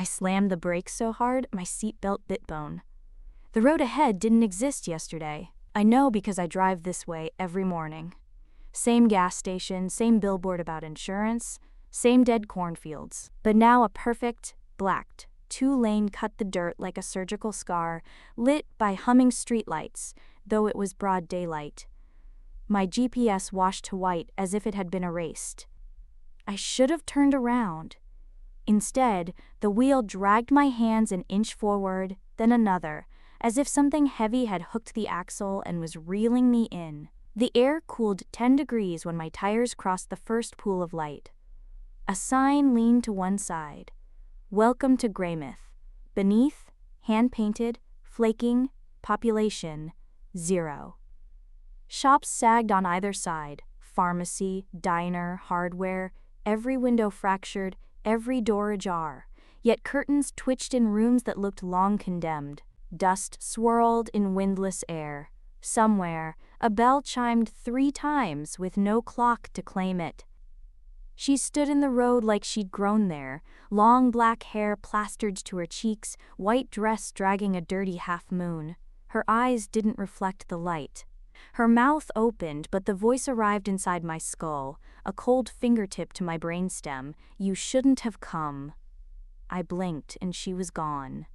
I slammed the brakes so hard, my seatbelt bit bone. The road ahead didn't exist yesterday. I know because I drive this way every morning. Same gas station, same billboard about insurance, same dead cornfields. But now a perfect, blacked, two-lane cut the dirt like a surgical scar, lit by humming streetlights, though it was broad daylight. My GPS washed to white as if it had been erased. I should have turned around. Instead, the wheel dragged my hands an inch forward, then another, as if something heavy had hooked the axle and was reeling me in. The air cooled 10 degrees when my tires crossed the first pool of light. A sign leaned to one side. Welcome to Greymouth. Beneath, hand-painted, flaking, population, 0. Shops sagged on either side. Pharmacy, diner, hardware, every window fractured, every door ajar. Yet curtains twitched in rooms that looked long condemned. Dust swirled in windless air. Somewhere, a bell chimed 3 times with no clock to claim it. She stood in the road like she'd grown there, long black hair plastered to her cheeks, white dress dragging a dirty half-moon. Her eyes didn't reflect the light. Her mouth opened, but the voice arrived inside my skull, a cold fingertip to my brainstem. You shouldn't have come. I blinked and she was gone.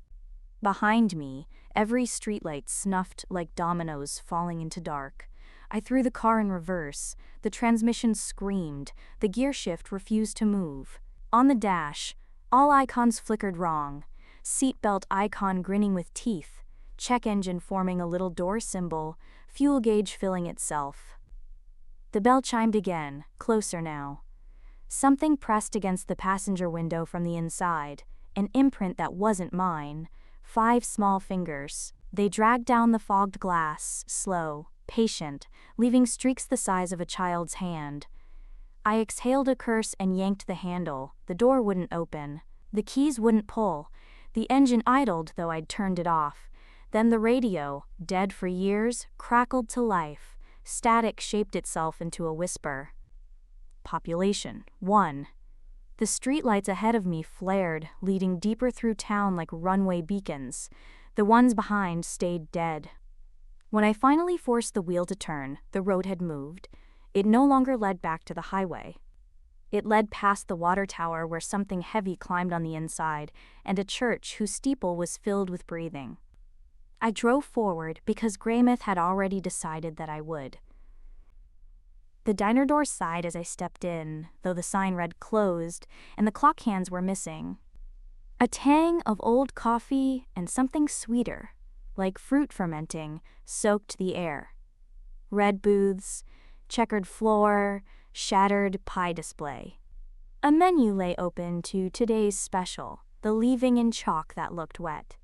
Behind me, every streetlight snuffed like dominoes falling into dark. I threw the car in reverse. The transmission screamed. The gear shift refused to move. On the dash, all icons flickered wrong. Seatbelt icon grinning with teeth. Check engine forming a little door symbol. Fuel gauge filling itself. The bell chimed again, closer now. Something pressed against the passenger window from the inside. An imprint that wasn't mine. 5 small fingers. They dragged down the fogged glass, slow, patient, leaving streaks the size of a child's hand. I exhaled a curse and yanked the handle. The door wouldn't open. The keys wouldn't pull. The engine idled, though I'd turned it off. Then the radio, dead for years, crackled to life. Static shaped itself into a whisper. Population, 1. The streetlights ahead of me flared, leading deeper through town like runway beacons. The ones behind stayed dead. When I finally forced the wheel to turn, the road had moved. It no longer led back to the highway. It led past the water tower where something heavy climbed on the inside, and a church whose steeple was filled with breathing. I drove forward because Greymouth had already decided that I would. The diner door sighed as I stepped in, though the sign read closed, and the clock hands were missing. A tang of old coffee and something sweeter, like fruit fermenting, soaked the air. Red booths, checkered floor, shattered pie display. A menu lay open to today's special, the leaving in chalk that looked wet.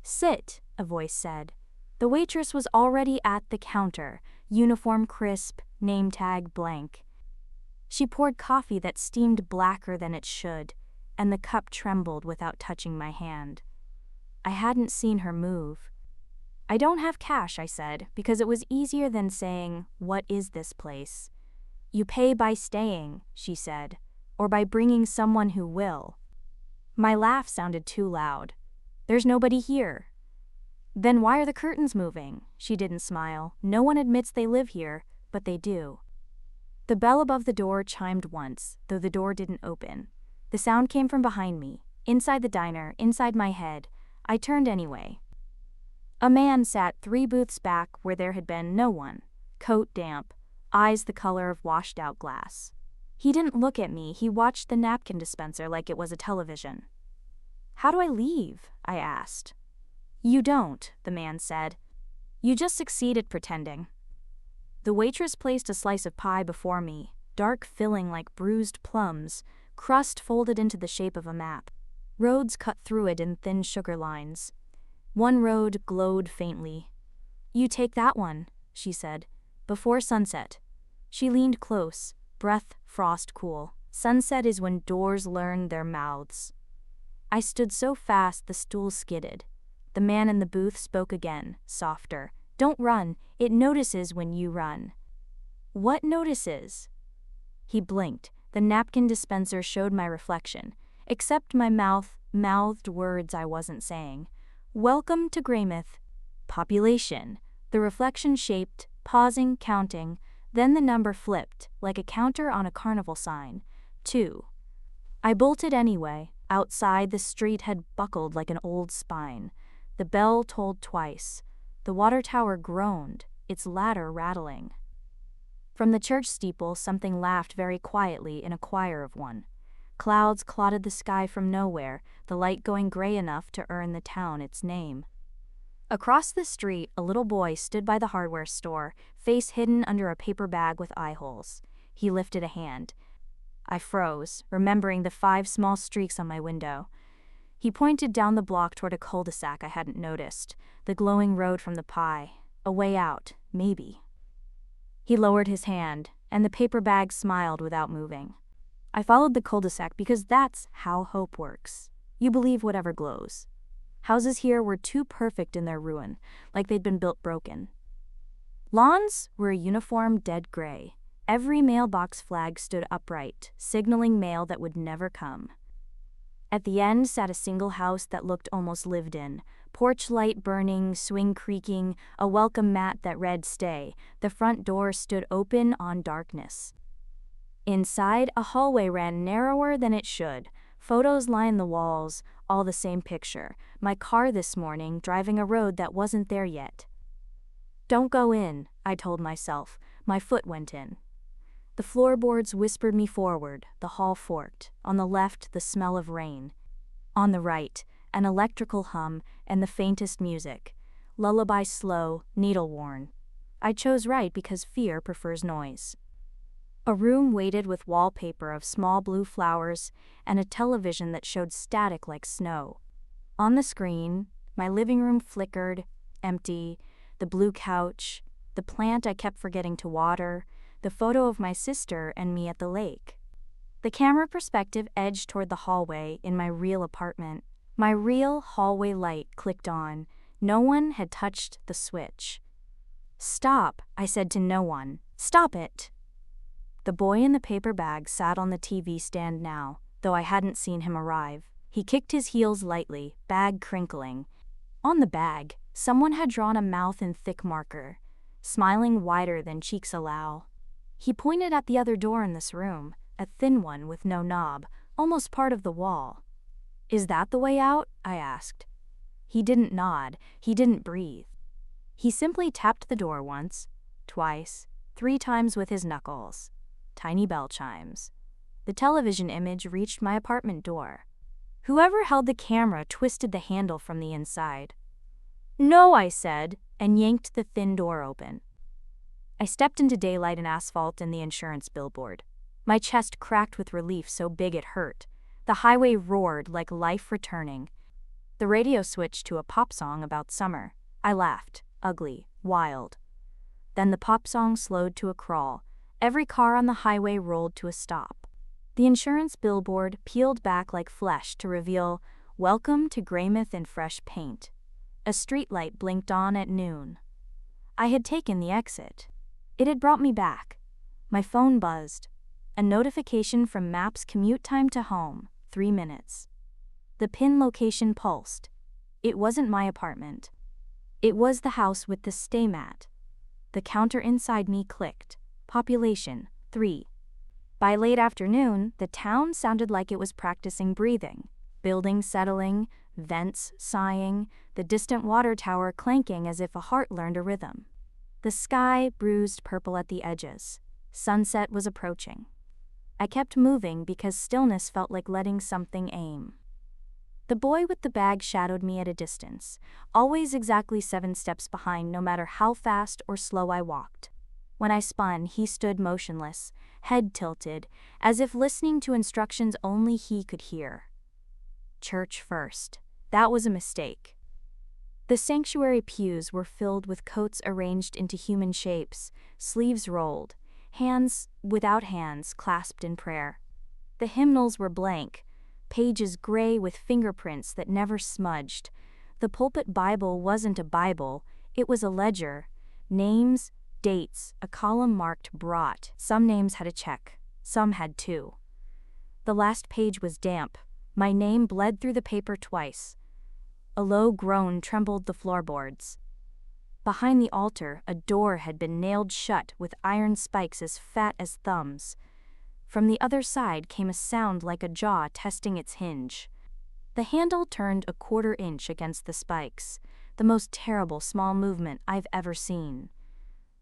Sit, a voice said. The waitress was already at the counter, uniform crisp, name tag blank. She poured coffee that steamed blacker than it should, and the cup trembled without touching my hand. I hadn't seen her move. I don't have cash, I said, because it was easier than saying, what is this place? You pay by staying, she said, or by bringing someone who will. My laugh sounded too loud. There's nobody here. Then why are the curtains moving? She didn't smile. No one admits they live here, but they do. The bell above the door chimed once, though the door didn't open. The sound came from behind me, inside the diner, inside my head. I turned anyway. A man sat 3 booths back where there had been no one, coat damp, eyes the color of washed-out glass. He didn't look at me, he watched the napkin dispenser like it was a television. How do I leave? I asked. You don't, the man said. You just succeed at pretending. The waitress placed a slice of pie before me, dark filling like bruised plums, crust folded into the shape of a map. Roads cut through it in thin sugar lines. One road glowed faintly. You take that one, she said, before sunset. She leaned close, breath frost cool. Sunset is when doors learn their mouths. I stood so fast the stool skidded. The man in the booth spoke again, softer. Don't run, it notices when you run. What notices? He blinked. The napkin dispenser showed my reflection. Except my mouth, mouthed words I wasn't saying. Welcome to Greymouth. Population. The reflection shaped, pausing, counting, then the number flipped, like a counter on a carnival sign. 2. I bolted anyway. Outside, the street had buckled like an old spine. The bell tolled twice. The water tower groaned, its ladder rattling. From the church steeple, something laughed very quietly in a choir of one. Clouds clotted the sky from nowhere, the light going gray enough to earn the town its name. Across the street, a little boy stood by the hardware store, face hidden under a paper bag with eye holes. He lifted a hand. I froze, remembering the 5 small streaks on my window. He pointed down the block toward a cul-de-sac I hadn't noticed, the glowing road from the pie. A way out, maybe. He lowered his hand, and the paper bag smiled without moving. I followed the cul-de-sac because that's how hope works. You believe whatever glows. Houses here were too perfect in their ruin, like they'd been built broken. Lawns were a uniform dead gray. Every mailbox flag stood upright, signaling mail that would never come. At the end sat a single house that looked almost lived in. Porch light burning, swing creaking, a welcome mat that read stay. The front door stood open on darkness. Inside, a hallway ran narrower than it should. Photos lined the walls, all the same picture. My car this morning, driving a road that wasn't there yet. Don't go in, I told myself. My foot went in. The floorboards whispered me forward, the hall forked. On the left, the smell of rain. On the right, an electrical hum and the faintest music. Lullaby slow, needle-worn. I chose right because fear prefers noise. A room weighted with wallpaper of small blue flowers and a television that showed static like snow. On the screen, my living room flickered, empty, the blue couch, the plant I kept forgetting to water, the photo of my sister and me at the lake. The camera perspective edged toward the hallway in my real apartment. My real hallway light clicked on. No one had touched the switch. Stop, I said to no one. Stop it. The boy in the paper bag sat on the TV stand now, though I hadn't seen him arrive. He kicked his heels lightly, bag crinkling. On the bag, someone had drawn a mouth in thick marker, smiling wider than cheeks allow. He pointed at the other door in this room, a thin one with no knob, almost part of the wall. Is that the way out? I asked. He didn't nod, he didn't breathe. He simply tapped the door once, twice, 3 times with his knuckles. Tiny bell chimes. The television image reached my apartment door. Whoever held the camera twisted the handle from the inside. No, I said, and yanked the thin door open. I stepped into daylight and asphalt and the insurance billboard. My chest cracked with relief so big it hurt. The highway roared like life returning. The radio switched to a pop song about summer. I laughed, ugly, wild. Then the pop song slowed to a crawl. Every car on the highway rolled to a stop. The insurance billboard peeled back like flesh to reveal, "Welcome to Greymouth" in fresh paint. A streetlight blinked on at noon. I had taken the exit. It had brought me back. My phone buzzed. A notification from Maps commute time to home, 3 minutes. The pin location pulsed. It wasn't my apartment. It was the house with the stay mat. The counter inside me clicked. Population, 3. By late afternoon, the town sounded like it was practicing breathing. Buildings settling, vents sighing, the distant water tower clanking as if a heart learned a rhythm. The sky bruised purple at the edges. Sunset was approaching. I kept moving because stillness felt like letting something aim. The boy with the bag shadowed me at a distance, always exactly 7 steps behind no matter how fast or slow I walked. When I spun, he stood motionless, head tilted, as if listening to instructions only he could hear. Church first. That was a mistake. The sanctuary pews were filled with coats arranged into human shapes, sleeves rolled, hands without hands clasped in prayer. The hymnals were blank, pages gray with fingerprints that never smudged. The pulpit Bible wasn't a Bible, it was a ledger. Names, dates, a column marked brought. Some names had a check, some had 2. The last page was damp, My name bled through the paper twice. A low groan trembled the floorboards. Behind the altar, a door had been nailed shut with iron spikes as fat as thumbs. From the other side came a sound like a jaw testing its hinge. The handle turned a quarter-inch against the spikes, the most terrible small movement I've ever seen.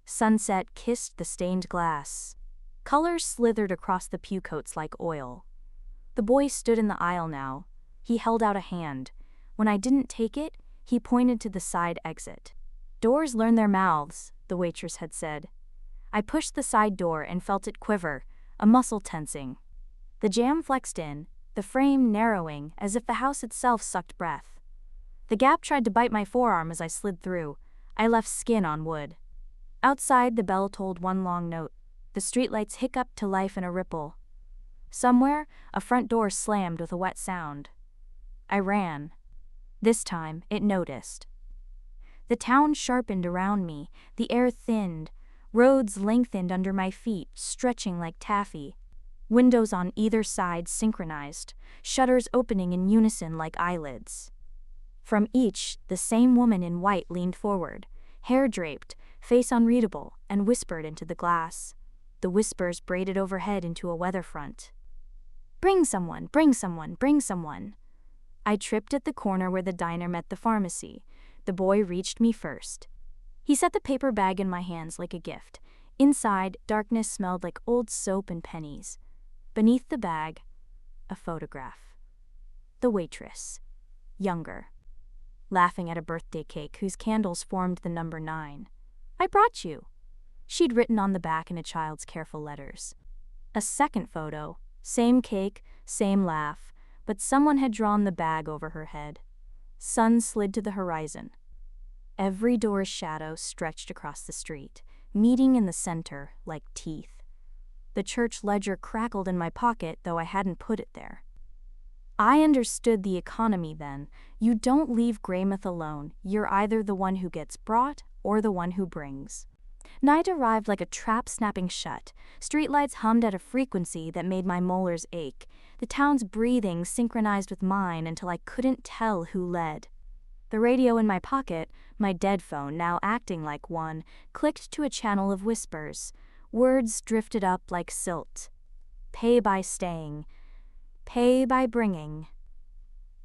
Sunset kissed the stained glass. Colors slithered across the pew coats like oil. The boy stood in the aisle now. He held out a hand. When I didn't take it, he pointed to the side exit. "Doors learn their mouths," the waitress had said. I pushed the side door and felt it quiver, a muscle tensing. The jamb flexed in, the frame narrowing as if the house itself sucked breath. The gap tried to bite my forearm as I slid through. I left skin on wood. Outside, the bell tolled one long note. The streetlights hiccuped to life in a ripple. Somewhere, a front door slammed with a wet sound. I ran. This time, it noticed. The town sharpened around me, the air thinned, roads lengthened under my feet, stretching like taffy. Windows on either side synchronized, shutters opening in unison like eyelids. From each, the same woman in white leaned forward, hair draped, face unreadable, and whispered into the glass. The whispers braided overhead into a weather front. "Bring someone, bring someone, bring someone." I tripped at the corner where the diner met the pharmacy. The boy reached me first. He set the paper bag in my hands like a gift. Inside, darkness smelled like old soap and pennies. Beneath the bag, a photograph. The waitress, younger, laughing at a birthday cake whose candles formed the number 9. "I brought you," she'd written on the back in a child's careful letters. A second photo, same cake, same laugh, but someone had drawn the bag over her head. Sun slid to the horizon. Every door's shadow stretched across the street, meeting in the center like teeth. The church ledger crackled in my pocket, though I hadn't put it there. I understood the economy then. You don't leave Greymouth alone. You're either the one who gets brought or the one who brings. Night arrived like a trap snapping shut. Streetlights hummed at a frequency that made my molars ache. The town's breathing synchronized with mine until I couldn't tell who led. The radio in my pocket, my dead phone now acting like one, clicked to a channel of whispers. Words drifted up like silt. Pay by staying. Pay by bringing.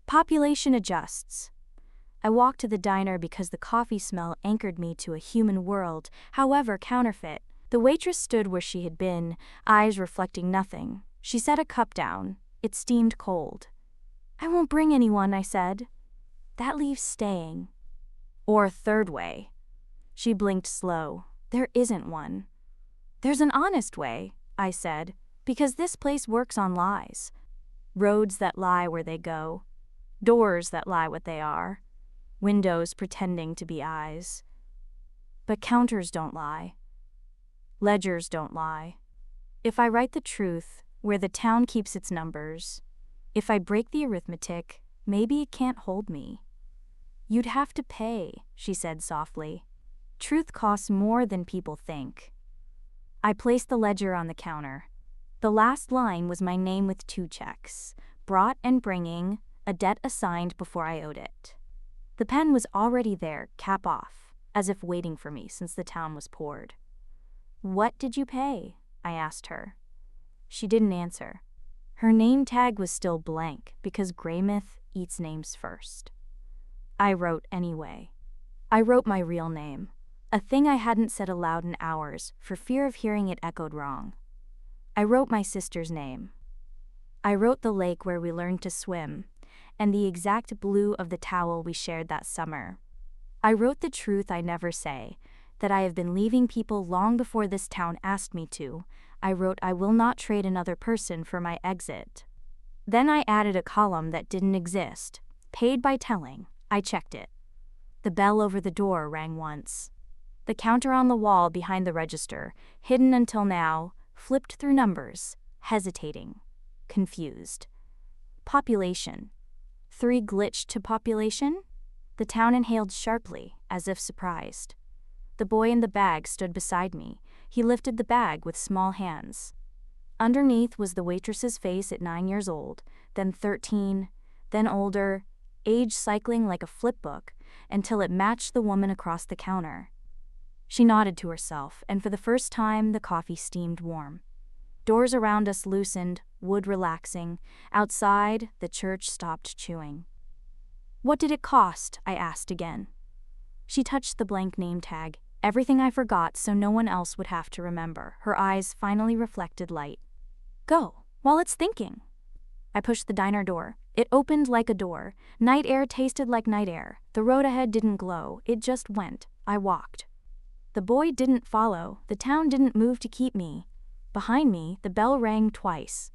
Population adjusts. I walked to the diner because the coffee smell anchored me to a human world, however counterfeit. The waitress stood where she had been, eyes reflecting nothing. She set a cup down. It steamed cold. "I won't bring anyone," I said. "That leaves staying." "Or a third way." She blinked slow. "There isn't one." "There's an honest way," I said, "because this place works on lies. Roads that lie where they go. Doors that lie what they are. Windows pretending to be eyes. But counters don't lie. Ledgers don't lie. If I write the truth, where the town keeps its numbers, if I break the arithmetic, maybe it can't hold me." "You'd have to pay," she said softly. "Truth costs more than people think." I placed the ledger on the counter. The last line was my name with 2 checks, brought and bringing, a debt assigned before I owed it. The pen was already there, cap off, as if waiting for me since the town was poured. "What did you pay?" I asked her. She didn't answer. Her name tag was still blank because Greymouth eats names first. I wrote anyway. I wrote my real name, a thing I hadn't said aloud in hours for fear of hearing it echoed wrong. I wrote my sister's name. I wrote the lake where we learned to swim, and the exact blue of the towel we shared that summer. I wrote the truth I never say, that I have been leaving people long before this town asked me to. I wrote I will not trade another person for my exit. Then I added a column that didn't exist, paid by telling. I checked it. The bell over the door rang once. The counter on the wall behind the register, hidden until now, flipped through numbers, hesitating, confused. Population. 3 glitched to population? The town inhaled sharply, as if surprised. The boy in the bag stood beside me. He lifted the bag with small hands. Underneath was the waitress's face at 9 years old, then 13, then older, age cycling like a flipbook, until it matched the woman across the counter. She nodded to herself, and for the first time the coffee steamed warm. Doors around us loosened, wood relaxing. Outside, the church stopped chewing. "What did it cost?" I asked again. She touched the blank name tag, everything I forgot so no one else would have to remember. Her eyes finally reflected light. "Go, while it's thinking." I pushed the diner door. It opened like a door. Night air tasted like night air. The road ahead didn't glow, it just went. I walked. The boy didn't follow, the town didn't move to keep me. Behind me, the bell rang twice.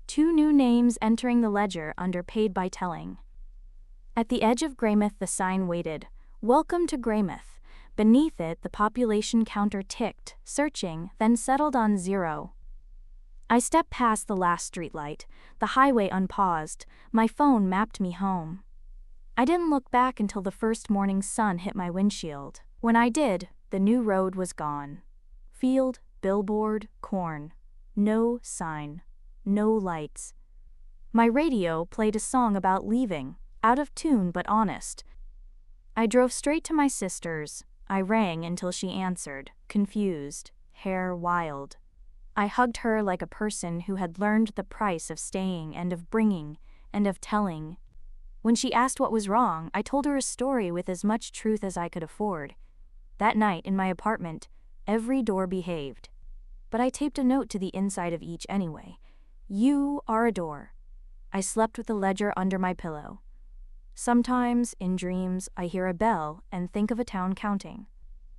2 new names entering the ledger under paid by telling. At the edge of Greymouth the sign waited, "Welcome to Greymouth." Beneath it the population counter ticked, searching, then settled on 0. I stepped past the last streetlight, the highway unpaused, my phone mapped me home. I didn't look back until the first morning sun hit my windshield. When I did, the new road was gone. Field, billboard, corn. No sign. No lights. My radio played a song about leaving, out of tune but honest. I drove straight to my sister's. I rang until she answered, confused, hair wild. I hugged her like a person who had learned the price of staying and of bringing and of telling. When she asked what was wrong, I told her a story with as much truth as I could afford. That night in my apartment, every door behaved. But I taped a note to the inside of each anyway. "You are a door." I slept with the ledger under my pillow. Sometimes, in dreams, I hear a bell and think of a town counting.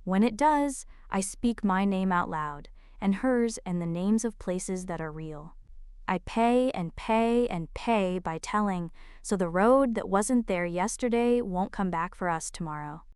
When it does, I speak my name out loud, and hers and the names of places that are real. I pay and pay and pay by telling, so the road that wasn't there yesterday won't come back for us tomorrow.